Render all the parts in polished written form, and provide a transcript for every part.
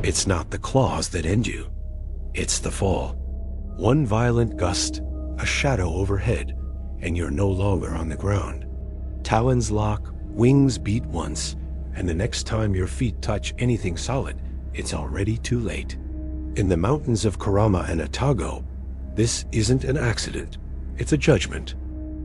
It's not the claws that end you. It's the fall. One violent gust, a shadow overhead, and you're no longer on the ground. Talons lock, wings beat once, and the next time your feet touch anything solid, it's already too late. In the mountains of Kurama and Atago, this isn't an accident, it's a judgment.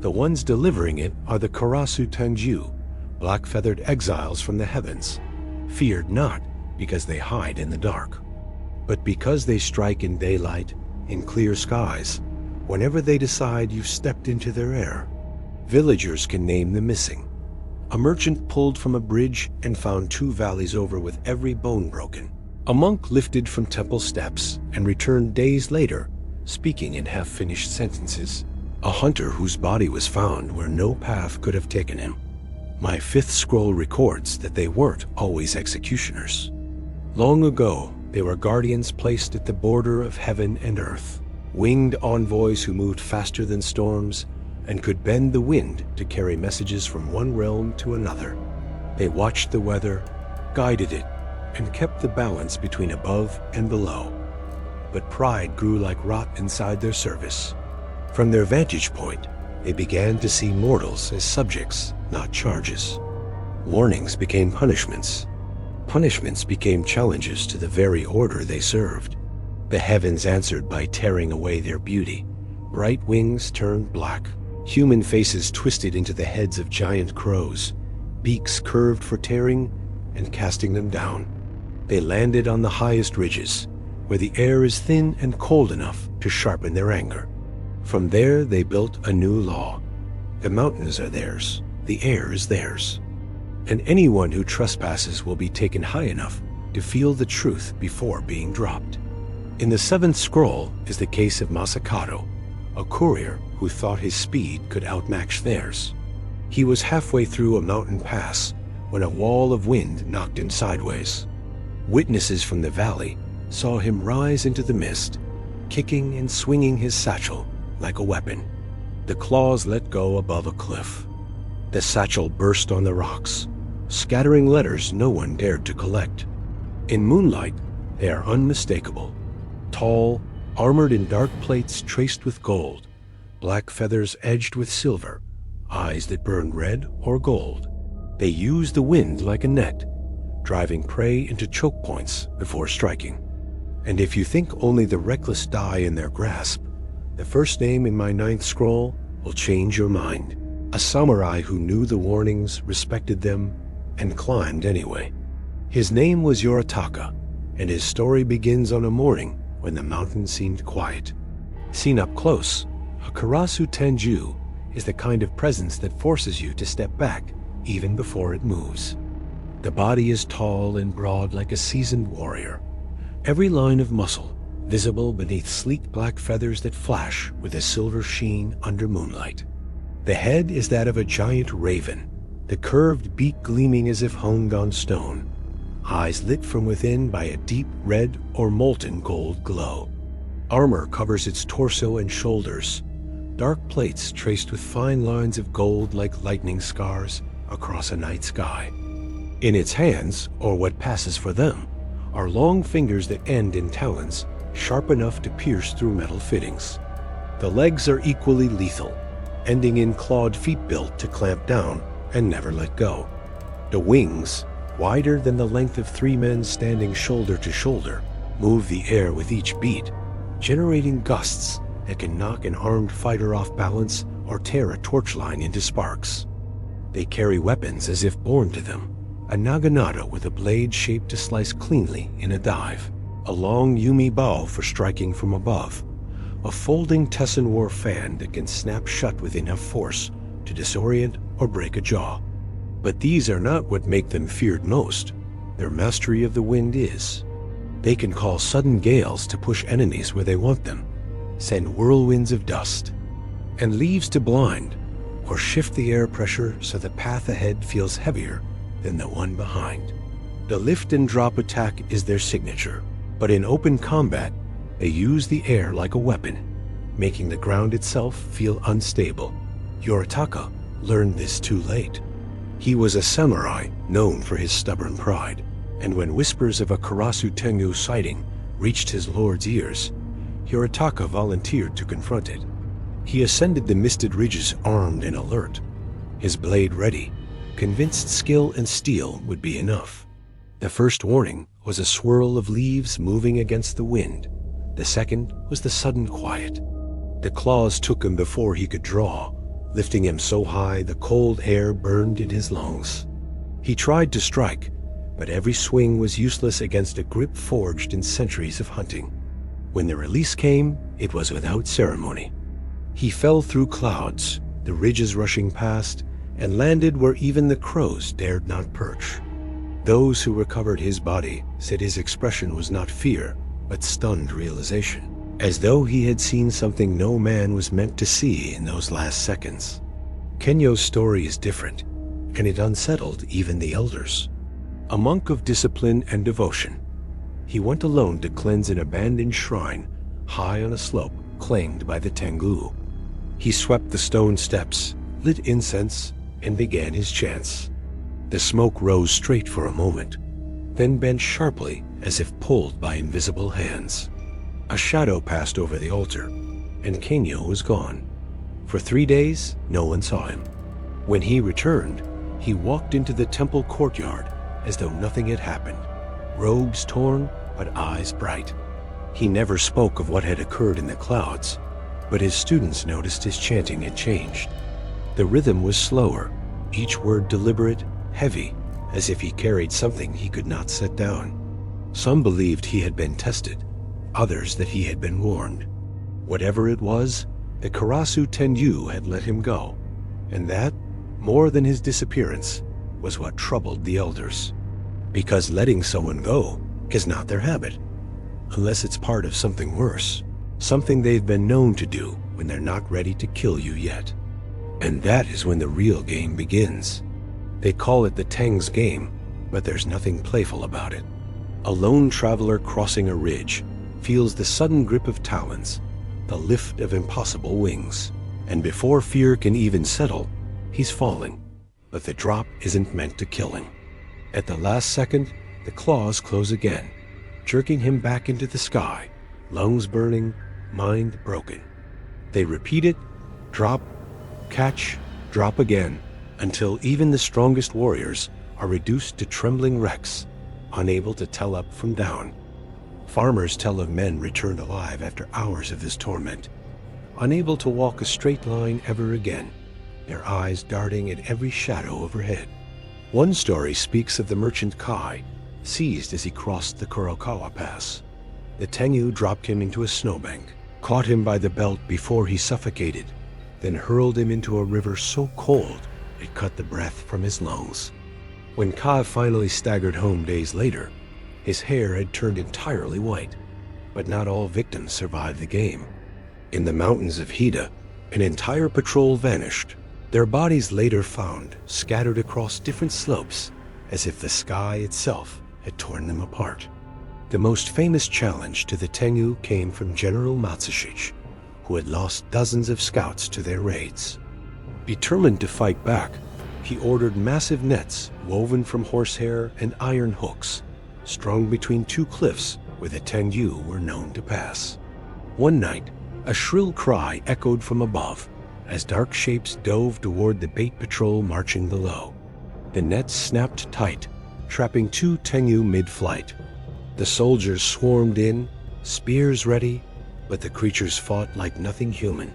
The ones delivering it are the Karasu Tengu, black-feathered exiles from the heavens, feared not because they hide in the dark, but because they strike in daylight, in clear skies, whenever they decide you've stepped into their air. Villagers can name the missing. A merchant pulled from a bridge and found 2 valleys over with every bone broken. A monk lifted from temple steps and returned days later, speaking in half-finished sentences. A hunter whose body was found where no path could have taken him. My 5th scroll records that they weren't always executioners. Long ago, they were guardians placed at the border of heaven and earth, winged envoys who moved faster than storms and could bend the wind to carry messages from one realm to another. They watched the weather, guided it, and kept the balance between above and below. But pride grew like rot inside their service. From their vantage point, they began to see mortals as subjects, not charges. Warnings became punishments. Punishments became challenges to the very order they served. The heavens answered by tearing away their beauty. Bright wings turned black. Human faces twisted into the heads of giant crows, beaks curved for tearing and casting them down. They landed on the highest ridges, where the air is thin and cold enough to sharpen their anger. From there, they built a new law. The mountains are theirs, the air is theirs, and anyone who trespasses will be taken high enough to feel the truth before being dropped. In the 7th scroll is the case of Masakado, a courier who thought his speed could outmatch theirs. He was halfway through a mountain pass when a wall of wind knocked him sideways. Witnesses from the valley saw him rise into the mist, kicking and swinging his satchel like a weapon. The claws let go above a cliff. The satchel burst on the rocks, scattering letters no one dared to collect. In moonlight, they are unmistakable. Tall, armored in dark plates traced with gold, black feathers edged with silver, eyes that burned red or gold. They use the wind like a net, driving prey into choke points before striking. And if you think only the reckless die in their grasp, the first name in my 9th scroll will change your mind. A samurai who knew the warnings, respected them, and climbed anyway. His name was Yoritaka, and his story begins on a morning when the mountain seemed quiet. Seen up close, a Karasu Tengu is the kind of presence that forces you to step back even before it moves. The body is tall and broad like a seasoned warrior, every line of muscle visible beneath sleek black feathers that flash with a silver sheen under moonlight. The head is that of a giant raven, the curved beak gleaming as if honed on stone, eyes lit from within by a deep red or molten gold glow. Armor covers its torso and shoulders, dark plates traced with fine lines of gold like lightning scars across a night sky. In its hands, or what passes for them, are long fingers that end in talons, sharp enough to pierce through metal fittings. The legs are equally lethal, ending in clawed feet built to clamp down and never let go. The wings, wider than the length of 3 men standing shoulder to shoulder, move the air with each beat, generating gusts that can knock an armed fighter off balance or tear a torch line into sparks. They carry weapons as if born to them, a naginata with a blade shaped to slice cleanly in a dive, a long yumi bow for striking from above, a folding Tessin war fan that can snap shut with enough force to disorient or break a jaw. But these are not what make them feared most. Their mastery of the wind is. They can call sudden gales to push enemies where they want them, send whirlwinds of dust, and leaves to blind, or shift the air pressure so the path ahead feels heavier than the one behind. The lift and drop attack is their signature, but in open combat, they use the air like a weapon, making the ground itself feel unstable. Yoritaka learned this too late. He was a samurai known for his stubborn pride. And when whispers of a Karasu Tengu sighting reached his lord's ears, Yoritaka volunteered to confront it. He ascended the misted ridges armed and alert, his blade ready, convinced skill and steel would be enough. The first warning was a swirl of leaves moving against the wind. The second was the sudden quiet. The claws took him before he could draw, lifting him so high the cold air burned in his lungs. He tried to strike, but every swing was useless against a grip forged in centuries of hunting. When the release came, it was without ceremony. He fell through clouds, the ridges rushing past, and landed where even the crows dared not perch. Those who recovered his body said his expression was not fear, but stunned realization, as though he had seen something no man was meant to see in those last seconds. Kenyo's story is different, and it unsettled even the elders. A monk of discipline and devotion, he went alone to cleanse an abandoned shrine high on a slope claimed by the Tengu. He swept the stone steps, lit incense, and began his chants. The smoke rose straight for a moment, then bent sharply as if pulled by invisible hands. A shadow passed over the altar, and Kenyo was gone. For 3 days, no one saw him. When he returned, he walked into the temple courtyard as though nothing had happened, robes torn, but eyes bright. He never spoke of what had occurred in the clouds, but his students noticed his chanting had changed. The rhythm was slower, each word deliberate, heavy, as if he carried something he could not set down. Some believed he had been tested, others that he had been warned. Whatever it was, the Karasu Tengu had let him go, and that, more than his disappearance, was what troubled the elders. Because letting someone go is not their habit, unless it's part of something worse, something they've been known to do when they're not ready to kill you yet. And that is when the real game begins. They call it the Teng's game, but there's nothing playful about it. A lone traveler crossing a ridge feels the sudden grip of talons, the lift of impossible wings, and before fear can even settle, he's falling. But the drop isn't meant to kill him. At the last second, the claws close again, jerking him back into the sky, lungs burning, mind broken. They repeat it, drop, catch, drop again, until even the strongest warriors are reduced to trembling wrecks, unable to tell up from down. Farmers tell of men returned alive after hours of this torment, unable to walk a straight line ever again, their eyes darting at every shadow overhead. One story speaks of the merchant Kai, seized as he crossed the Kurokawa Pass. The Tengu dropped him into a snowbank, caught him by the belt before he suffocated, then hurled him into a river so cold it cut the breath from his lungs. When Kai finally staggered home days later, his hair had turned entirely white, but not all victims survived the game. In the mountains of Hida, an entire patrol vanished, their bodies later found scattered across different slopes as if the sky itself had torn them apart. The most famous challenge to the Tengu came from General Matsushige, who had lost dozens of scouts to their raids. Determined to fight back, he ordered massive nets woven from horsehair and iron hooks, strung between 2 cliffs where the Tengu were known to pass. One night, a shrill cry echoed from above as dark shapes dove toward the bait patrol marching below. The nets snapped tight, trapping 2 Tengu mid-flight. The soldiers swarmed in, spears ready, but the creatures fought like nothing human.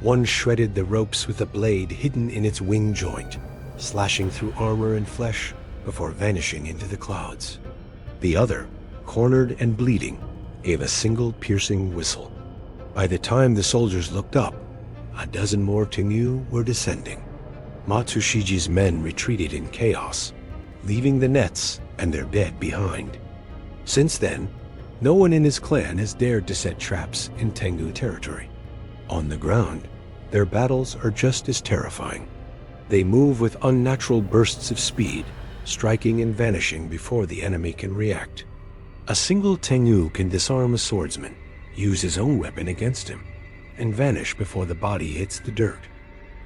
One shredded the ropes with a blade hidden in its wing joint, slashing through armor and flesh before vanishing into the clouds. The other, cornered and bleeding, gave a single piercing whistle. By the time the soldiers looked up, a dozen more Tengu were descending. Matsushige's men retreated in chaos, leaving the nets and their dead behind. Since then, no one in his clan has dared to set traps in Tengu territory. On the ground, their battles are just as terrifying. They move with unnatural bursts of speed, striking and vanishing before the enemy can react. A single Tengu can disarm a swordsman, use his own weapon against him, and vanish before the body hits the dirt.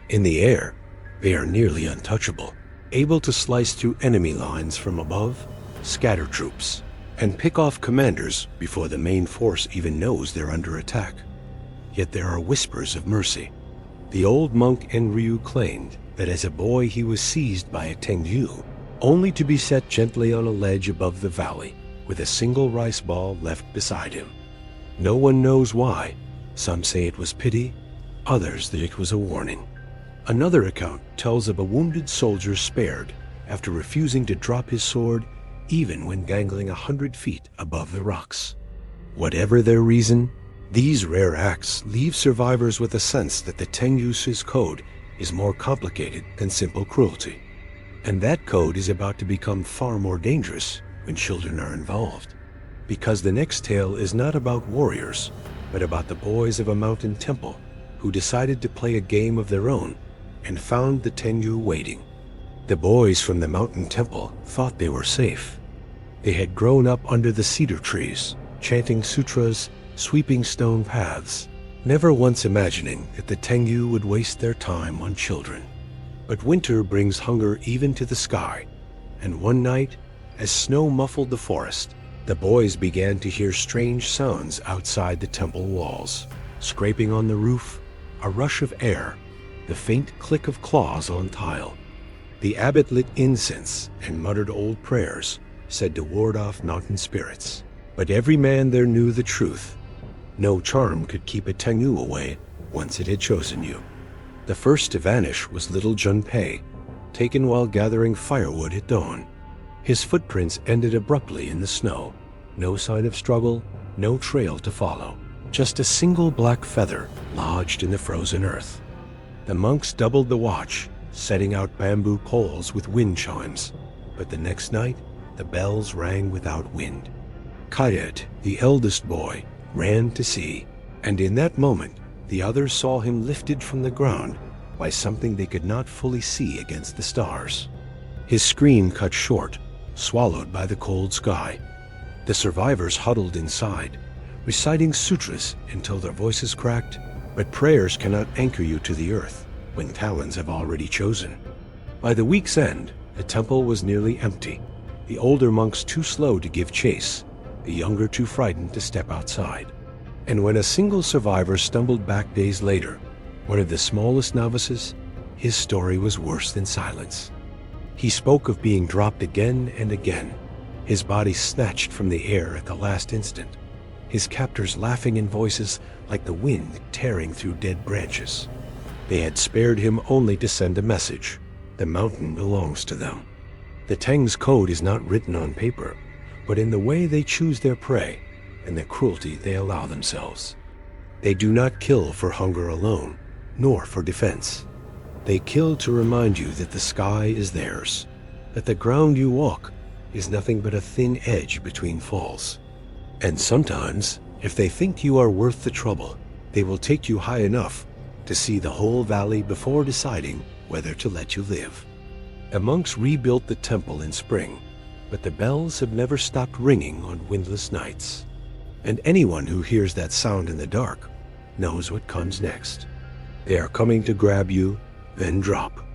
In the air, they are nearly untouchable, able to slice through enemy lines from above scatter troops, and pick off commanders before the main force even knows they're under attack. Yet there are whispers of mercy. The old monk Enryu claimed that as a boy he was seized by a Tengu, only to be set gently on a ledge above the valley, with a single rice ball left beside him. No one knows why. Some say it was pity, others that it was a warning. Another account tells of a wounded soldier spared after refusing to drop his sword even when dangling 100 feet above the rocks. Whatever their reason, these rare acts leave survivors with a sense that the Tengu's code is more complicated than simple cruelty. And that code is about to become far more dangerous when children are involved. Because the next tale is not about warriors, but about the boys of a mountain temple who decided to play a game of their own and found the Tengu waiting. The boys from the mountain temple thought they were safe. They had grown up under the cedar trees, chanting sutras, sweeping stone paths, never once imagining that the Tengu would waste their time on children. But winter brings hunger even to the sky, and one night, as snow muffled the forest, the boys began to hear strange sounds outside the temple walls. Scraping on the roof, a rush of air, the faint click of claws on tile. The abbot lit incense and muttered old prayers, said to ward off mountain spirits. But every man there knew the truth. No charm could keep a Tengu away once it had chosen you. The first to vanish was little Junpei, taken while gathering firewood at dawn. His footprints ended abruptly in the snow. No sign of struggle, no trail to follow. Just a single black feather lodged in the frozen earth. The monks doubled the watch, setting out bamboo poles with wind chimes. But the next night, the bells rang without wind. Kayet, the eldest boy, ran to see, and in that moment, the others saw him lifted from the ground by something they could not fully see against the stars. His scream cut short, swallowed by the cold sky. The survivors huddled inside, reciting sutras until their voices cracked, but prayers cannot anchor you to the earth when talons have already chosen. By the week's end, the temple was nearly empty, the older monks too slow to give chase, the younger too frightened to step outside. And when a single survivor stumbled back days later, one of the smallest novices, his story was worse than silence. He spoke of being dropped again and again, his body snatched from the air at the last instant, his captors laughing in voices like the wind tearing through dead branches. They had spared him only to send a message. The mountain belongs to them. The Teng's code is not written on paper, but in the way they choose their prey and the cruelty they allow themselves. They do not kill for hunger alone, nor for defense. They kill to remind you that the sky is theirs, that the ground you walk is nothing but a thin edge between falls. And sometimes, if they think you are worth the trouble, they will take you high enough to see the whole valley before deciding whether to let you live. The monks rebuilt the temple in spring, but the bells have never stopped ringing on windless nights. And anyone who hears that sound in the dark knows what comes next. They are coming to grab you, then drop.